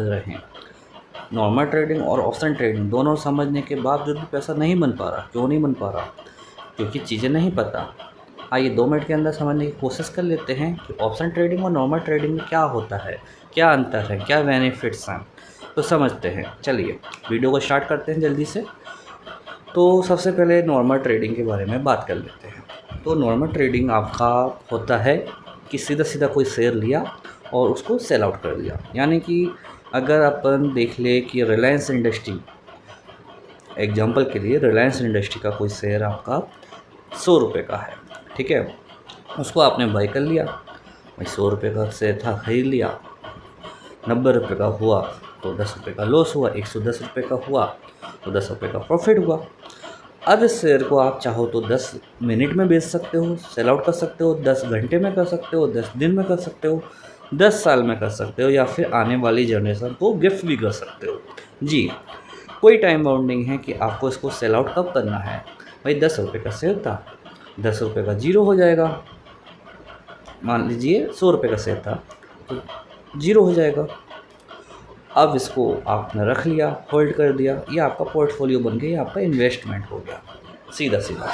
रहे हैं। Normal trading और ऑप्शन ट्रेडिंग दोनों समझने के बावजूद भी पैसा नहीं बन पा रहा। क्यों नहीं बन पा रहा? क्योंकि चीज़ें नहीं पता। आइए 2 मिनट के अंदर समझने की कोशिश कर लेते हैं कि ऑप्शन ट्रेडिंग और नॉर्मल ट्रेडिंग में क्या होता है, क्या अंतर है, क्या बेनिफिट्स हैं। तो समझते हैं। चलिए वीडियो को स्टार्ट करते हैं जल्दी से। तो सबसे पहले नॉर्मल ट्रेडिंग के बारे में बात कर लेते हैं। तो नॉर्मल ट्रेडिंग आपका होता है कि सीधा सीधा कोई शेयर लिया और उसको सेल आउट कर दिया। यानी कि अगर अपन देख ले कि रिलायंस इंडस्ट्री, एग्जांपल के लिए रिलायंस इंडस्ट्री का कोई शेयर आपका 100 रुपये का है, ठीक है। उसको आपने बाई कर लिया, भाई 100 रुपये का शेयर था, खरीद लिया। 90 रुपये का हुआ तो 10 रुपये का लॉस हुआ, 110 रुपये का हुआ तो 10 रुपये का प्रॉफिट हुआ। अब इस शेयर को आप चाहो तो 10 मिनट में बेच सकते हो, सेल आउट कर सकते हो, 10 घंटे में कर सकते हो, 10 दिन में कर सकते हो, 10 साल में कर सकते हो, या फिर आने वाली जनरेशन को गिफ्ट भी कर सकते हो। जी, कोई टाइम बाउंडिंग है कि आपको इसको सेल आउट कब करना है। भाई 10 रुपये का शेयर था, 10 रुपये का जीरो हो जाएगा। मान लीजिए 100 रुपये का शेयर था तो जीरो हो जाएगा। अब इसको आपने रख लिया, होल्ड कर दिया, ये आपका पोर्टफोलियो बन गया, ये आपका इन्वेस्टमेंट हो गया सीधा सीधा।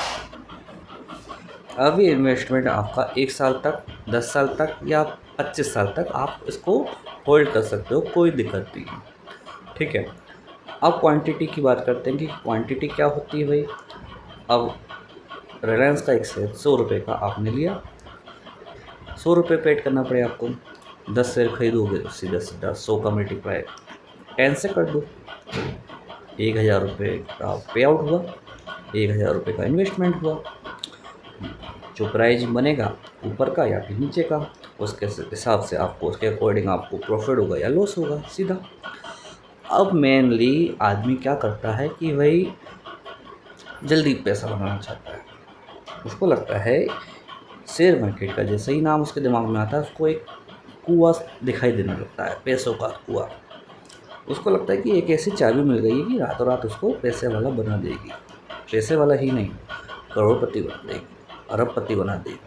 अब ये इन्वेस्टमेंट आपका 1 साल तक, 10 साल तक या 25 साल तक आप इसको होल्ड कर सकते हो, कोई दिक्कत नहीं है, ठीक है। अब क्वांटिटी की बात करते हैं कि क्वांटिटी क्या होती है भाई। अब रिलायंस का एक शेयर 100 रुपये का आपने लिया, 100 रुपये पेड करना पड़े आपको। 10 शेयर खरीदोगे तो सीधा सीधा 100 का मल्टीप्लाई 10 से कर दो, 1000 रुपये का पे आउट हुआ, 1000 रुपये का इन्वेस्टमेंट हुआ। जो प्राइज बनेगा ऊपर का या फिर नीचे का, उसके हिसाब से आपको, उसके अकॉर्डिंग आपको प्रॉफिट होगा या लॉस होगा सीधा। अब मेनली आदमी क्या करता है कि भाई जल्दी पैसा बनाना चाहता है। उसको लगता है शेयर मार्केट का जैसे ही नाम उसके दिमाग में आता है, उसको एक कुआं दिखाई देने लगता है, पैसों का कुआं। उसको लगता है कि एक ऐसी चाबी मिल गई है कि रातों रात उसको पैसे वाला बना देगी। पैसे वाला ही नहीं, करोड़पति बना देगी, अरबपति बना देगी।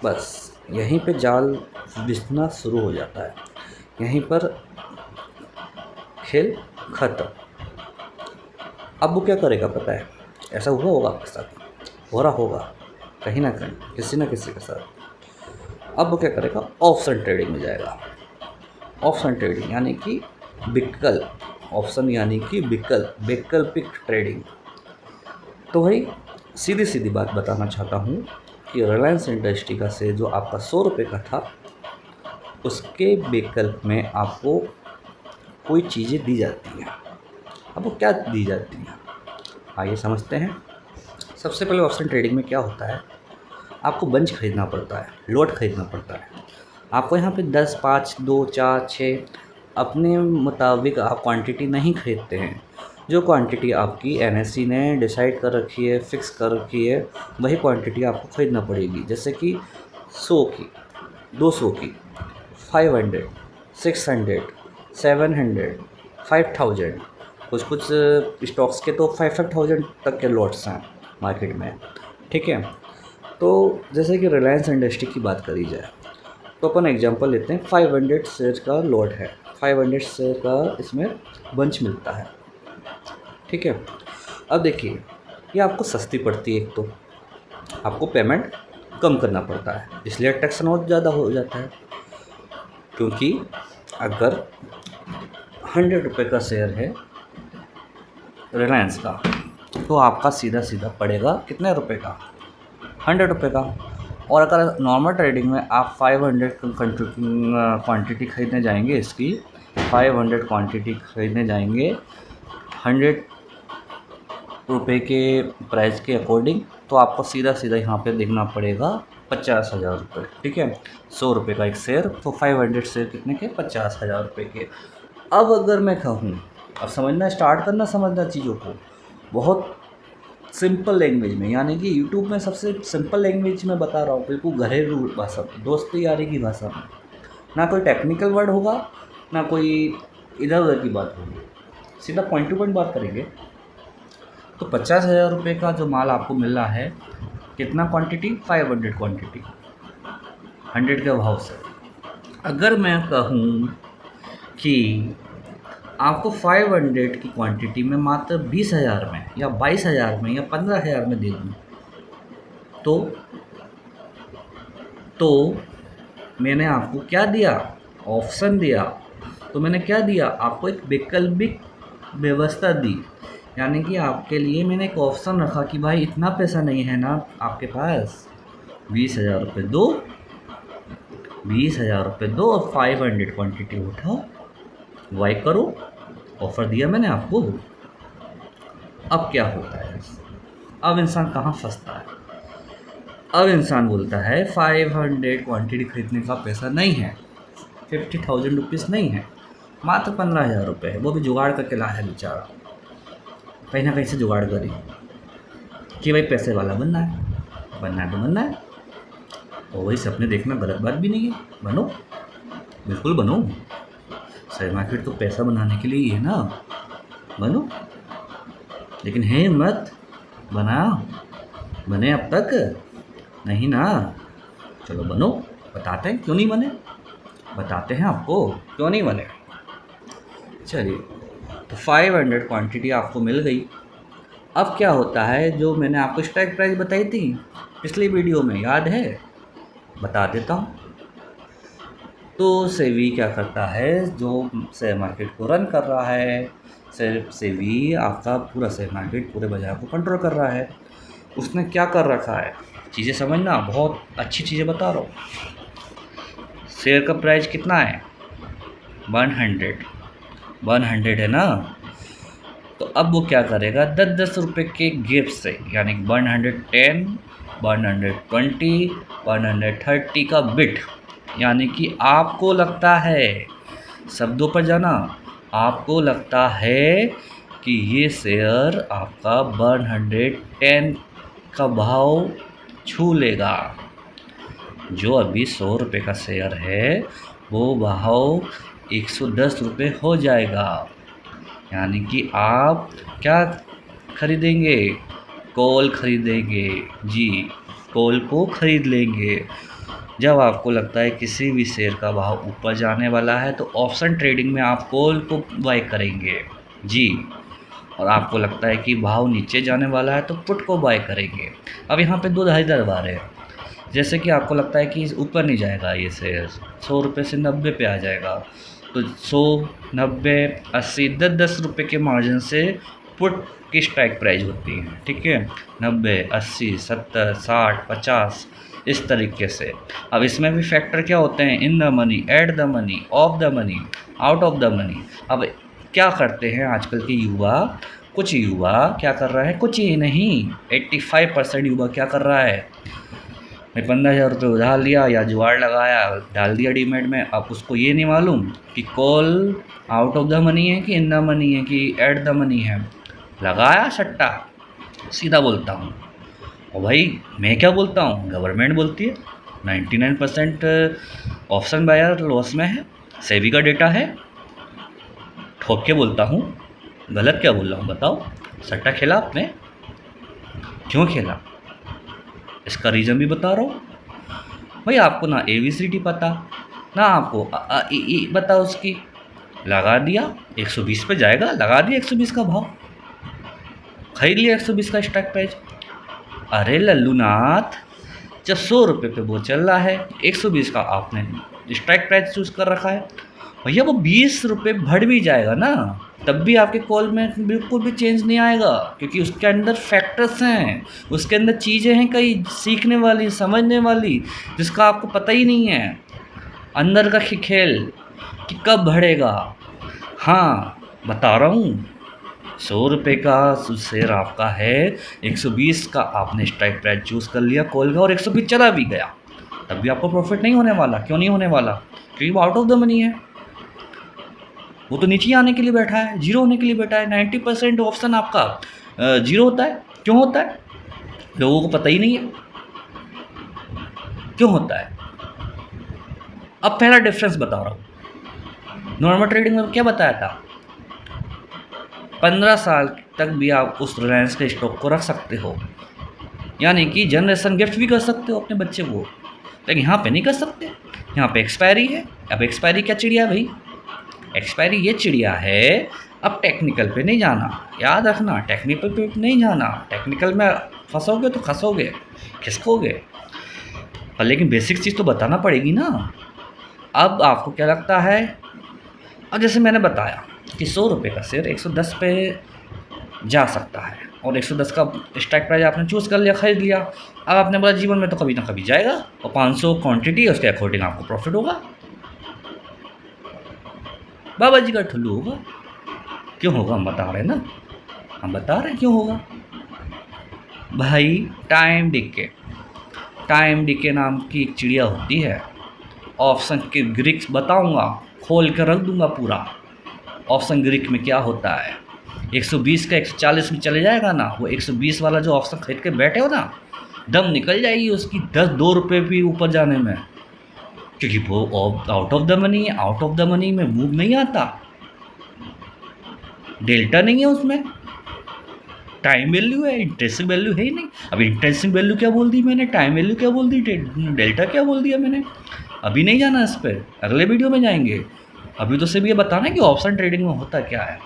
बस यहीं पे जाल बिछना शुरू हो जाता है, यहीं पर खेल खत्म। अब वो क्या करेगा पता है? ऐसा हुआ होगा आपके साथ, हो रहा होगा कहीं ना कहीं, किसी न किसी के साथ। अब वो क्या करेगा? ऑप्शन ट्रेडिंग में जाएगा। ऑप्शन ट्रेडिंग यानी कि विकल्प, ऑप्शन यानी कि वैकल्पिक ट्रेडिंग। तो भाई सीधी सीधी बात बताना चाहता हूँ कि रिलायंस इंडस्ट्री का शेयर जो आपका 100 रुपये का था, उसके विकल्प में आपको कोई चीज़ें दी जाती हैं। अब वो क्या दी जाती हैं, आइए समझते हैं। सबसे पहले ऑप्शन ट्रेडिंग में क्या होता है, आपको बंच खरीदना पड़ता है, लॉट खरीदना पड़ता है। आपको यहाँ पे 10, 5, 2, 4, 6 अपने मुताबिक आप क्वांटिटी नहीं खरीदते हैं। जो क्वांटिटी आपकी एनएससी ने डिसाइड कर रखी है, फिक्स कर रखी है, वही क्वांटिटी आपको खरीदना पड़ेगी। जैसे कि 100 की, 200 की, 500, 600, 700, 5000, कुछ कुछ स्टॉक्स के तो 5000 तक के लॉट्स हैं मार्केट में, ठीक है। तो जैसे कि रिलायंस इंडस्ट्री की बात करी जाए तो अपन एग्जांपल लेते हैं, 500 शेयर का लॉट है, 500 शेयर का इसमें बंच मिलता है, ठीक है। अब देखिए ये आपको सस्ती पड़ती है, एक तो आपको पेमेंट कम करना पड़ता है, इसलिए टैक्स बहुत ज़्यादा हो जाता है। क्योंकि अगर 100 रुपये का शेयर है रिलायंस का, तो आपका सीधा सीधा पड़ेगा कितने रुपए का? 100 रुपये का। और अगर नॉर्मल ट्रेडिंग में आप 500 क्वांटिटी खरीदने जाएंगे, इसकी 500 क्वांटिटी खरीदने जाएंगे 100 रुपये के प्राइस के अकॉर्डिंग, तो आपको सीधा सीधा यहाँ पे देखना पड़ेगा 50,000 रुपये, ठीक है। 100 रुपये का एक शेयर, तो 500 शेयर कितने के? 50,000 रुपये के। अब अगर मैं कहूँ, अब समझना स्टार्ट करना, समझना चीज़ों को बहुत सिंपल लैंग्वेज में, यानी कि यूट्यूब में सबसे सिंपल लैंग्वेज में बता रहा हूँ, बिल्कुल घरेलू भाषा में, दोस्ती यारी की भाषा में। ना कोई टेक्निकल वर्ड होगा, ना कोई इधर उधर की बात होगी, सीधा पॉइंट टू पॉइंट बात करेंगे। तो 50,000 रुपये का जो माल आपको मिल रहा है, कितना क्वांटिटी? 500 क्वांटिटी, 100 के भाव से। अगर मैं कहूँ कि आपको 500 की क्वांटिटी में मात्र 20,000 में या 22,000 में या 15,000 में दे दूँ तो मैंने आपको क्या दिया? ऑप्शन दिया। तो मैंने क्या दिया? आपको एक वैकल्पिक व्यवस्था दी, यानी कि आपके लिए मैंने एक ऑप्शन रखा कि भाई इतना पैसा नहीं है ना आपके पास, 20,000 रुपये दो, 20,000 रुपये दो और 500 क्वांटिटी उठाओ, वाई करो। ऑफ़र दिया मैंने आपको। अब क्या होता है? अब इंसान कहाँ फंसता है? अब इंसान बोलता है 500 क्वांटिटी खरीदने का पैसा नहीं है, 50,000 रुपीज़ नहीं है, मात्र 15,000 रुपये है, वो भी जुगाड़ करके लाया है बेचारा, कहीं ना कहीं से जुगाड़ करी कि भाई पैसे वाला बनना है तो बनना है। और वही सपने देखना गलत बात भी नहीं है, बनो, बिल्कुल बनो। शेयर मार्केट तो पैसा बनाने के लिए ही है ना, बनो। लेकिन है मत बना, बने अब तक नहीं ना, चलो बनो, बताते हैं क्यों नहीं बने, बताते हैं आपको क्यों नहीं बने। चलिए, तो 500 क्वांटिटी आपको मिल गई। अब क्या होता है, जो मैंने आपको स्ट्राइक प्राइस बताई थी पिछली वीडियो में, याद है? बता देता हूँ। तो सेबी क्या करता है, जो शेयर मार्केट को रन कर रहा है, सेबी आपका पूरा शेयर मार्केट, पूरे बाजार को कंट्रोल कर रहा है। उसने क्या कर रखा है, चीज़ें समझना, बहुत अच्छी चीज़ें बता रहा हूँ। शेयर का प्राइस कितना है? 100 है ना। तो अब वो क्या करेगा, 10-10 रुपये के गैप से, यानी 110, 120, 130 का बिट, यानी कि आपको लगता है, शब्दों पर जाना, आपको लगता है कि ये शेयर आपका 110 का भाव छू लेगा। जो अभी 100 रुपये का शेयर है वो भाव 110 रुपये हो जाएगा, यानी कि आप क्या खरीदेंगे? कॉल खरीदेंगे जी, कॉल को खरीद लेंगे। जब आपको लगता है किसी भी शेयर का भाव ऊपर जाने वाला है तो ऑप्शन ट्रेडिंग में आप कॉल को बाय करेंगे जी, और आपको लगता है कि भाव नीचे जाने वाला है तो पुट को बाय करेंगे। अब यहाँ पे दो धारी दरबार है, जैसे कि आपको लगता है कि ऊपर नहीं जाएगा ये शेयर, 100 रुपये से 90 पे आ जाएगा, तो 100, 90, 80, 10-10 रुपये के मार्जिन से पुट की स्ट्राइक प्राइस होती है, ठीक है? 90, 80, 70, 60, 50, इस तरीके से। अब इसमें भी फैक्टर क्या होते हैं? In the money, at the money, of the money, out of the money. अब क्या करते हैं आजकल के युवा, कुछ युवा क्या कर रहा है, कुछ ही नहीं, 85% युवा क्या कर रहा है, मैं 15,000 रुपये उधार लिया या जुगाड़ लगाया, डाल दिया डीमेट में। अब उसको ये नहीं मालूम कि call out of the money है कि इन द मनी है कि एट द मनी है, लगाया सट्टा, सीधा बोलता हूँ। और भाई मैं क्या बोलता हूँ, गवर्नमेंट बोलती है 99% ऑप्शन बायर लॉस में है, सेबी का डेटा है, ठोक के बोलता हूँ। गलत क्या बोल रहा हूँ बताओ? सट्टा खेला आपने, क्यों खेला, इसका रीज़न भी बता रहा हूँ। भाई आपको ना ABCD पता, ना आपको ई बता उसकी, लगा दिया 120 पे जाएगा, लगा दिया 120 का भाव, खरीद लिया 120 का स्ट्राइक प्राइस। अरे लल्लूनाथ, जब 100 रुपये पे वो चल रहा है, 120 का आपने स्ट्राइक प्राइस चूज़ कर रखा है, भैया वो 20 रुपये बढ़ भी जाएगा ना, तब भी आपके कॉल में बिल्कुल भी चेंज नहीं आएगा, क्योंकि उसके अंदर फैक्टर्स हैं, उसके अंदर चीज़ें हैं कई सीखने वाली, समझने वाली, जिसका आपको पता ही नहीं है, अंदर का खेल कि कब बढ़ेगा। हाँ बता रहा हूँ, 100 रुपये का शेयर आपका है, 120 का आपने स्ट्राइक प्राइस चूज़ कर लिया कॉल का और 120 चला भी गया, तब भी आपको प्रॉफिट नहीं होने वाला। क्यों नहीं होने वाला? क्योंकि वो आउट ऑफ द मनी है, वो तो नीचे आने के लिए बैठा है, जीरो होने के लिए बैठा है। 90% ऑप्शन आपका जीरो होता है। क्यों होता है? लोगों को पता ही नहीं है क्यों होता है। अब पहला डिफरेंस बता रहा हूँ। नॉर्मल ट्रेडिंग में क्या बताया था, 15 साल तक भी आप उस रिलायंस के स्टॉक को रख सकते हो, यानी कि जनरेशन गिफ्ट भी कर सकते हो अपने बच्चे को, लेकिन यहाँ पे नहीं कर सकते, यहाँ पे एक्सपायरी है। अब एक्सपायरी क्या चिड़िया है भाई, एक्सपायरी ये चिड़िया है। अब टेक्निकल पे नहीं जाना, याद रखना, टेक्निकल पे नहीं जाना। टेक्निकल में फंसोगे तो खसोगे, खिसकोगे। पर लेकिन बेसिक चीज़ तो बताना पड़ेगी ना। अब आपको क्या लगता है, अब जैसे मैंने बताया कि 100 रुपये का शेयर 110 पे जा सकता है और 110 का स्ट्राइक प्राइस आपने चूज़ कर लिया, ख़रीद लिया। अब आपने बोला जीवन में तो कभी ना कभी जाएगा और 500 क्वांटिटी है, उसके अकॉर्डिंग आपको प्रॉफिट होगा, बाबा जी का ठुल्लू होगा। क्यों होगा, हम बता रहे हैं ना, हम बता रहे हैं क्यों होगा भाई। टाइम डिके नाम की एक चिड़िया होती है। ऑप्शन के ग्रीक्स बताऊंगा, खोल कर रख दूंगा पूरा। ऑप्शन ग्रीक में क्या होता है, 120 का 140 में चले जाएगा ना, वो 120 वाला जो ऑप्शन खरीद के बैठे हो ना, दम निकल जाएगी उसकी 2 रुपये भी ऊपर जाने में, क्योंकि वो आउट ऑफ द मनी है। आउट ऑफ द मनी में मूव नहीं आता, डेल्टा नहीं है उसमें, टाइम वैल्यू है, इंटरेस्ट वैल्यू है ही नहीं। अब इंटरेस्ट वैल्यू क्या बोल दी मैंने, टाइम वैल्यू क्या बोल दी, डेल्टा क्या बोल दिया मैंने। अभी नहीं जाना इस पर, अगले वीडियो में जाएंगे। अभी तो सिर्फ ये बताना कि ऑप्शन ट्रेडिंग में होता क्या है।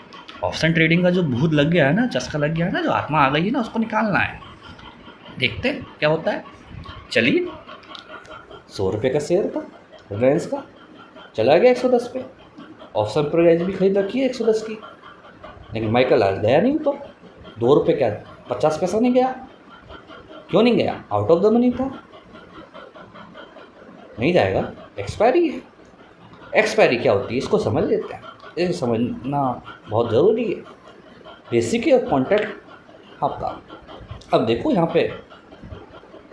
ऑप्शन ट्रेडिंग का जो भूत लग गया है ना, चस्का लग गया है ना, जो आत्मा आ गई है ना, उसको निकालना है। देखते हैं क्या होता है। चलिए, 100 रुपये का शेयर था रिलायंस का, चला गया 110 पे। ऑप्शन प्राइस भी खरीद रखी है 110 की, लेकिन माइकल आज गया नहीं ऊपर। 2 रुपये क्या 50 पैसा नहीं गया। क्यों नहीं गया, आउट ऑफ द मनी था, नहीं जाएगा, एक्सपायरी है। एक्सपायरी क्या होती है इसको समझ लेते हैं, ये समझना बहुत ज़रूरी है, बेसिक है कॉन्ट्रैक्ट आपका। अब देखो यहाँ पे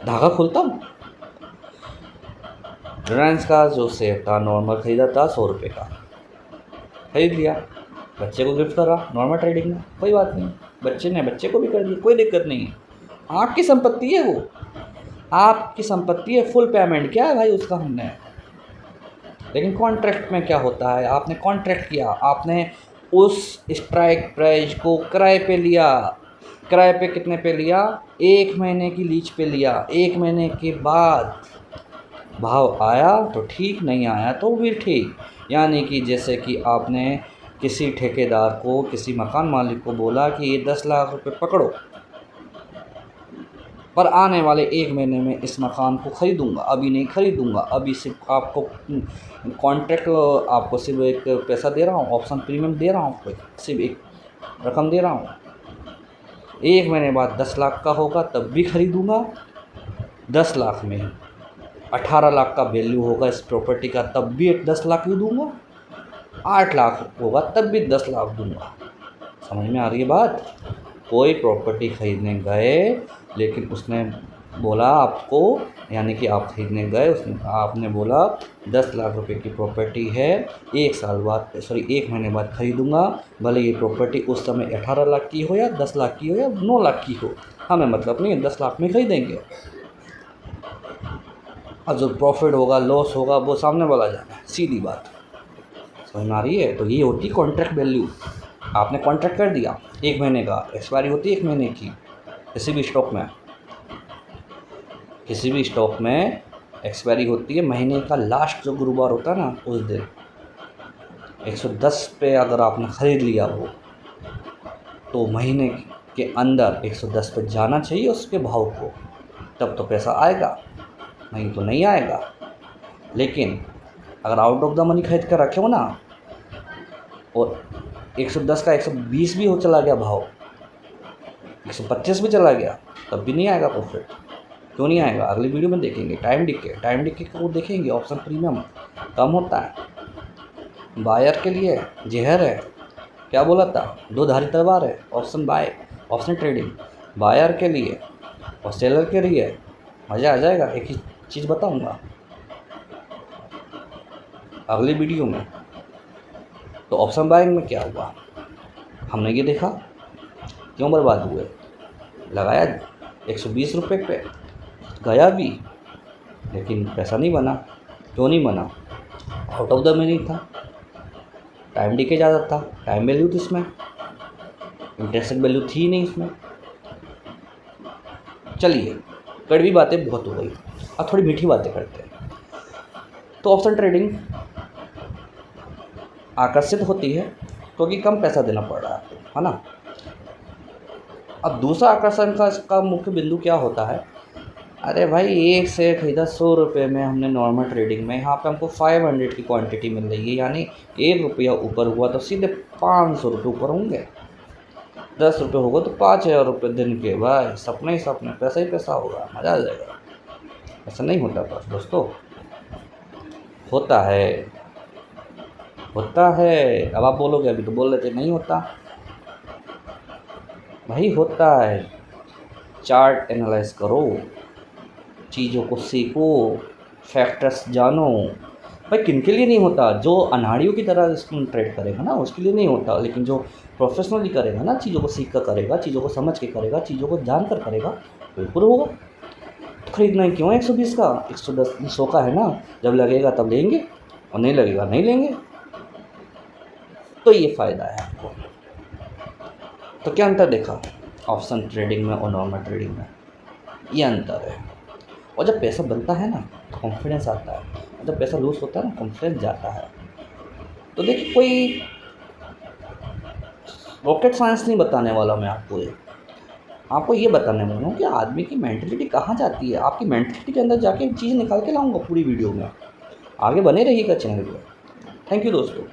धागा खोलता हूँ। रिलायंस का जो शेयर था नॉर्मल खरीदा था 100 रुपये का, खरीद लिया, बच्चे को गिफ्ट करा नॉर्मल ट्रेडिंग में, कोई बात नहीं, बच्चे ने बच्चे को भी कर दिया, कोई दिक्कत नहीं है। आपकी संपत्ति है वो, आपकी संपत्ति है, फुल पेमेंट क्या है भाई उसका हमने। लेकिन कॉन्ट्रैक्ट में क्या होता है, आपने कॉन्ट्रैक्ट किया, आपने उस स्ट्राइक प्राइस को किराए पे लिया। किराए पे कितने पे लिया, 1 महीने की लीज पे लिया। 1 महीने के बाद भाव आया तो ठीक, नहीं आया तो भी ठीक। यानी कि जैसे कि आपने किसी ठेकेदार को, किसी मकान मालिक को बोला कि ये 10 लाख रुपए पकड़ो, पर आने वाले 1 महीने में इस मकान को ख़रीदूँगा, अभी नहीं ख़रीदूँगा, अभी सिर्फ आपको कॉन्ट्रैक्ट, आपको सिर्फ एक पैसा दे रहा हूँ, ऑप्शन प्रीमियम दे रहा हूँ, सिर्फ एक रकम दे रहा हूँ। 1 महीने बाद 10 लाख का होगा तब भी ख़रीदूँगा, 10 लाख में 18 लाख का वैल्यू होगा इस प्रॉपर्टी का तब भी 10 लाख ही दूँगा, 8 लाख होगा तब भी 10 लाख दूँगा। समझ में आ रही है बात। कोई प्रॉपर्टी ख़रीदने गए, लेकिन उसने बोला आपको, यानी कि आप खरीदने गए, उसने आपने बोला 10 लाख रुपए की प्रॉपर्टी है, 1 महीने बाद ख़रीदूँगा, भले ये प्रॉपर्टी उस समय 18 लाख की हो या 10 लाख की हो या 9 लाख की हो, हमें मतलब नहीं है, 10 लाख में खरीदेंगे। और जो प्रॉफिट होगा लॉस होगा वो सामने वाला जाना है, सीधी बात। समझ में आ रही है। तो ये होती है कॉन्ट्रैक्ट वैल्यू। आपने कॉन्ट्रैक्ट कर दिया 1 महीने का, एक्सपायरी होती है 1 महीने की। किसी भी स्टॉक में एक्सपायरी होती है महीने का लास्ट जो गुरुवार होता है ना, उस दिन। 110 पे अगर आपने ख़रीद लिया वो, तो महीने के अंदर 110 पे जाना चाहिए उसके भाव को, तब तो पैसा आएगा, नहीं तो नहीं आएगा। लेकिन अगर आउट ऑफ द मनी खरीद कर रखे हो ना, और 110 का 120 भी हो चला गया भाव, 125 भी चला गया, तब भी नहीं आएगा प्रॉफिट। क्यों नहीं आएगा, अगली वीडियो में देखेंगे। टाइम डिके को देखेंगे, ऑप्शन प्रीमियम कम होता है। बायर के लिए जहर है, क्या बोला था, 2 धारी तलवार है, ऑप्शन ट्रेडिंग। बायर के लिए और सेलर के लिए मज़ा आ जाएगा। एक ही चीज़ बताऊंगा अगली वीडियो में। तो ऑप्शन बाइंग में क्या हुआ, हमने ये देखा क्यों बर्बाद हुए। लगाया 120 रुपये पे, गया भी, लेकिन पैसा नहीं बना। क्यों नहीं बना, आउट ऑफ द मनी था, टाइम डिके ज़्यादा था, टाइम वैल्यू थी इसमें, इंटरेस्ट वैल्यू थी नहीं इसमें। चलिए, कड़वी बातें बहुत हो गई, अब थोड़ी मीठी बातें करते हैं। तो ऑप्शन ट्रेडिंग आकर्षित होती है क्योंकि कम पैसा देना पड़ रहा है आपको, है ना। अब दूसरा आकर्षण का इसका मुख्य बिंदु क्या होता है, अरे भाई एक शेयर खरीदा 100 रुपये में हमने नॉर्मल ट्रेडिंग में, यहाँ पे हमको 500 की क्वांटिटी मिल रही है, यानी 1 रुपया ऊपर हुआ तो सीधे 500 रुपये ऊपर होंगे, 10 रुपये होगा तो 5,000 रुपये दिन के, भाई सपने ही सपने, पैसा ही पैसा होगा, मज़ा आ जाएगा। ऐसा नहीं होता बस दोस्तों, होता है, होता है। अब आप बोलोगे अभी तो बोल रहे थे नहीं होता, भाई होता है। चार्ट एनालाइज करो, चीज़ों को सीखो, फैक्टर्स जानो। भाई किन के लिए नहीं होता, जो अनाड़ियों की तरह इसमें ट्रेड करेगा ना उसके लिए नहीं होता, लेकिन जो प्रोफेशनली करेगा ना, चीज़ों को सीख कर करेगा, चीज़ों को समझ के करेगा, चीज़ों को जान कर करेगा, बिल्कुल होगा। तो खरीदना ही क्यों है 120 का, 110 100 का है ना, जब लगेगा तब लेंगे और नहीं लगेगा नहीं लेंगे। तो ये फ़ायदा है आपको। तो क्या अंतर देखा ऑप्शन ट्रेडिंग में और नॉर्मल ट्रेडिंग में, ये अंतर है। और जब पैसा बनता है ना तो कॉन्फिडेंस आता है, और जब पैसा लूज़ होता है ना कॉन्फिडेंस जाता है। तो देखिए कोई रॉकेट साइंस नहीं बताने वाला मैं आपको ये बताने वाला हूँ कि आदमी की मेंटलिटी कहाँ जाती है। आपकी मेंटलिटी के अंदर जाके चीज़ निकाल के लाऊंगा पूरी वीडियो में। आगे बने रहिएगा चैनल पर। थैंक यू दोस्तों।